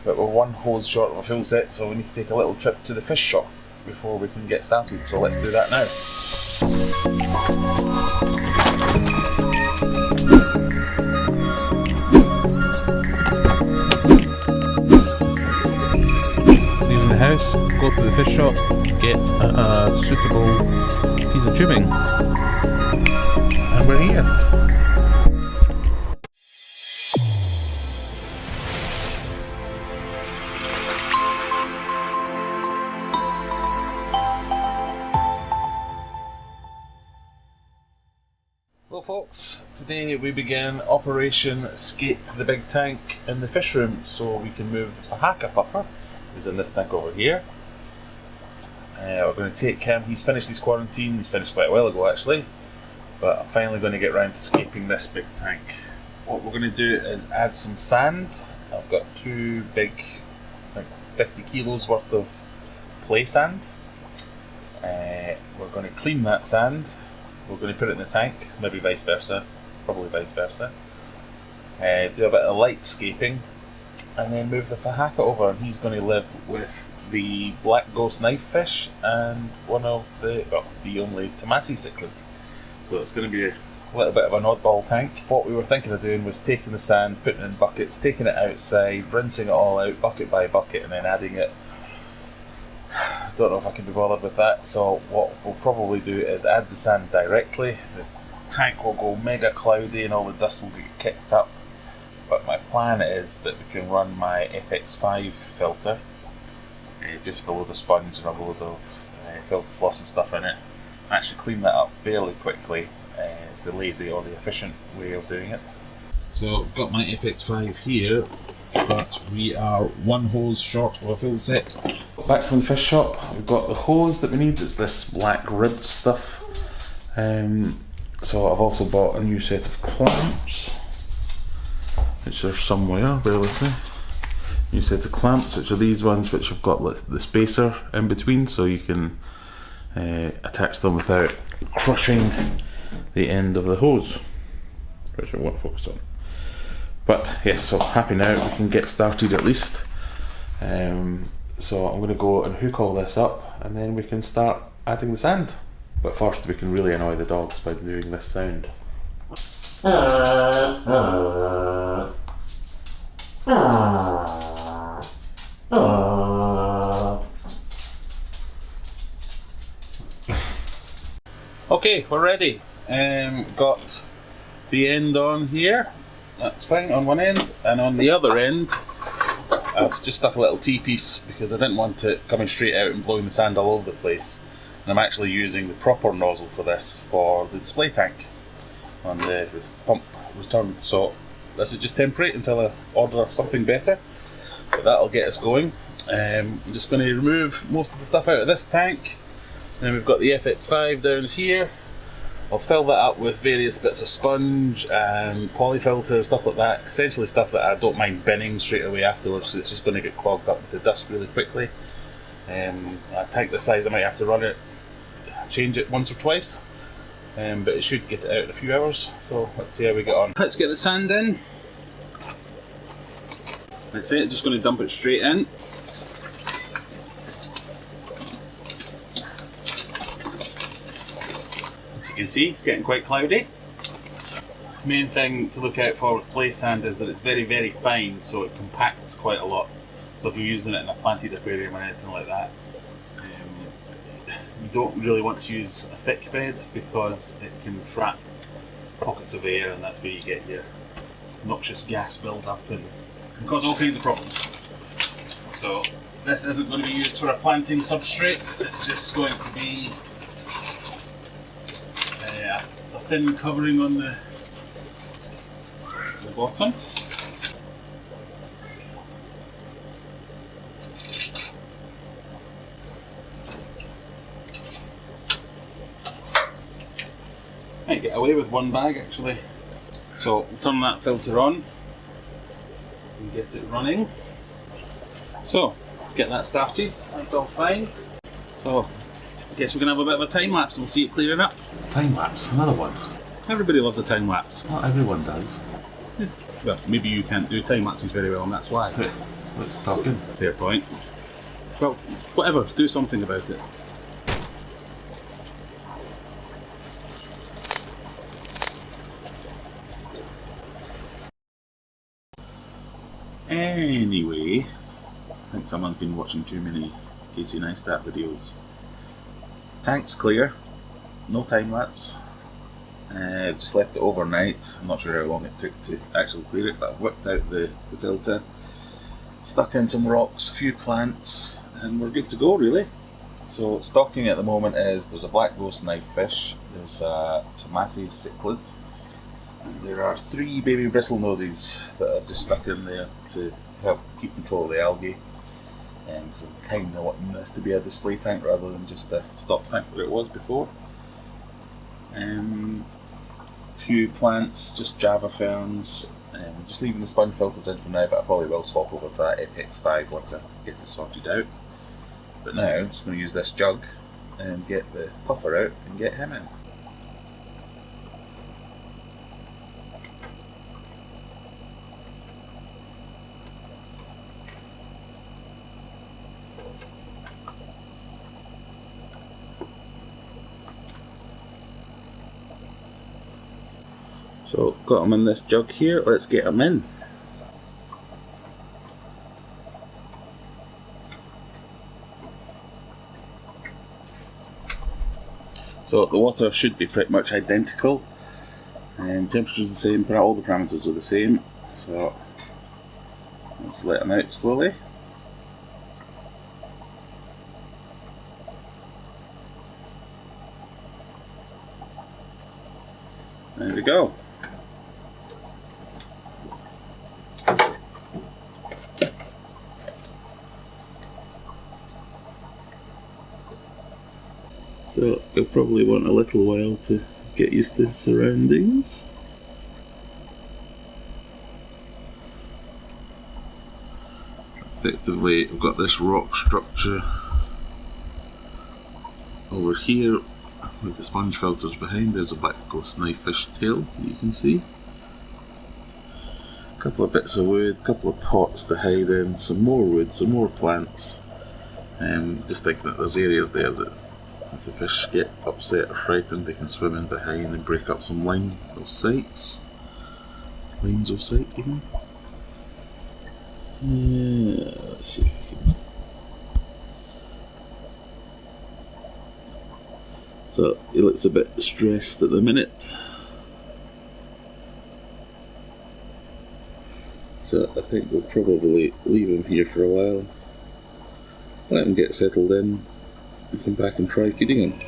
but we're one hose short of a full set, so we need to take a little trip to the fish shop before we can get started, so let's do that now. Leaving the house, go to the fish shop, get a suitable piece of tubing, and we're here. Well folks, today we begin Operation Escape the Big Tank in the fish room so we can move the Fahaka Puffer, who's in this tank over here. We're going to take him, he's finished his quarantine, he's finished quite a while ago actually, but I'm finally going to get round to escaping this big tank. What we're going to do is add some sand. I've got two big, like 50 kilos worth of play sand. We're going to clean that sand. We're going to put it in the tank, maybe vice versa, probably vice versa. Do a bit of light scaping, and then move the Fahaka over, and he's going to live with the black ghost knife fish and one of the, well, the only tamati cichlid. So it's going to be a little bit of an oddball tank. What we were thinking of doing was taking the sand, putting it in buckets, taking it outside, rinsing it all out bucket by bucket, and then adding it. I don't know if I can be bothered with that, so what we'll probably do is add the sand directly. The tank will go mega cloudy and all the dust will get kicked up, but my plan is that we can run my FX5 filter, just with a load of sponge and a load of filter floss and stuff in it, and actually clean that up fairly quickly. It's the lazy or the efficient way of doing it. So I've got my FX5 here, but we are one hose short of a full set. Back from the fish shop, we've got the hose that we need. It's this black ribbed stuff. So I've also bought a new set of clamps, which are somewhere, bear with me. New set of clamps, which are these ones which have got the spacer in between, so you can attach them without crushing the end of the hose, which I won't focus on. But yes, so happy now, we can get started at least. So I'm going to go and hook all this up and then we can start adding the sand. But first we can really annoy the dogs by doing this sound. Okay, we're ready. Got the end on here. That's fine on one end, and on the other end I've just stuck a little T-piece because I didn't want it coming straight out and blowing the sand all over the place. And I'm actually using the proper nozzle for this for the display tank on the pump return. So this is just temporary until I order something better, but that'll get us going. I'm just going to remove most of the stuff out of this tank. Then we've got the FX5 down here. I'll fill that up with various bits of sponge and polyfilter, stuff like that. Essentially stuff that I don't mind binning straight away afterwards, so it's just going to get clogged up with the dust really quickly. A tank this size I might have to run it, change it once or twice, but it should get it out in a few hours, so let's see how we get on. Let's get the sand in. That's it, just going to dump it straight in. You can see it's getting quite cloudy. Main thing to look out for with play sand is that it's very, very fine, so it compacts quite a lot. So if you're using it in a planted aquarium or anything like that, you don't really want to use a thick bed because it can trap pockets of air, and that's where you get your noxious gas build-up and can cause all kinds of problems. So this isn't going to be used for a planting substrate, it's just going to be a thin covering on the bottom. Might get away with one bag actually. So we'll turn that filter on and get it running. So get that started, that's all fine. So I guess we can have a bit of a time lapse and we'll see it clearing up. Time lapse, another one. Everybody loves a time lapse. Not everyone does. Well, maybe you can't do time lapses very well and that's why. What's talking? Fair point. Well, whatever, do something about it. Anyway, I think someone's been watching too many Casey Neistat videos. Tank's clear, no time lapse. Just left it overnight. I'm not sure how long it took to actually clear it, but I've whipped out the filter, stuck in some rocks, a few plants, and we're good to go really. So stocking at the moment is there's a black ghost knifefish, there's a Tomasi cichlid, and there are 3 baby bristlenoses that are just stuck in there to help keep control of the algae. Because I'm kind of wanting this to be a display tank rather than just a stock tank where it was before. Few plants, just Java ferns. Just leaving the sponge filters in for now, but I probably will swap over to that Apex 5 once I get it sorted out. But now I'm just going to use this jug and get the puffer out and get him in. So, got them in this jug here, let's get them in. So the water should be pretty much identical, and temperature's the same, all the parameters are the same. So let's let them out slowly. There we go. So you'll probably want a little while to get used to surroundings. Effectively, I've got this rock structure over here with the sponge filters behind. There's a black ghost knifefish tail that you can see. A couple of bits of wood, a couple of pots to hide in, some more wood, some more plants. Just thinking that there's areas there that if the fish get upset or frightened, they can swim in behind and break up some lines of sight even. Yeah, let's see if we can. So he looks a bit stressed at the minute. So I think we'll probably leave him here for a while, let him get settled in, and come back and try feeding him.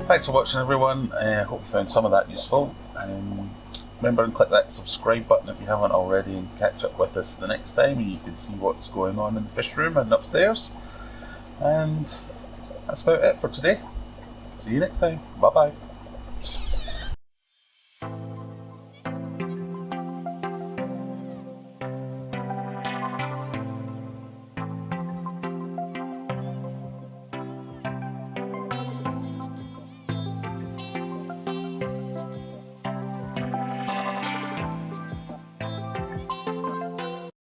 Thanks for watching everyone, I hope you found some of that useful. Remember to click that subscribe button if you haven't already, and catch up with us the next time and you can see what's going on in the fish room and upstairs. And that's about it for today. See you next time. Bye bye.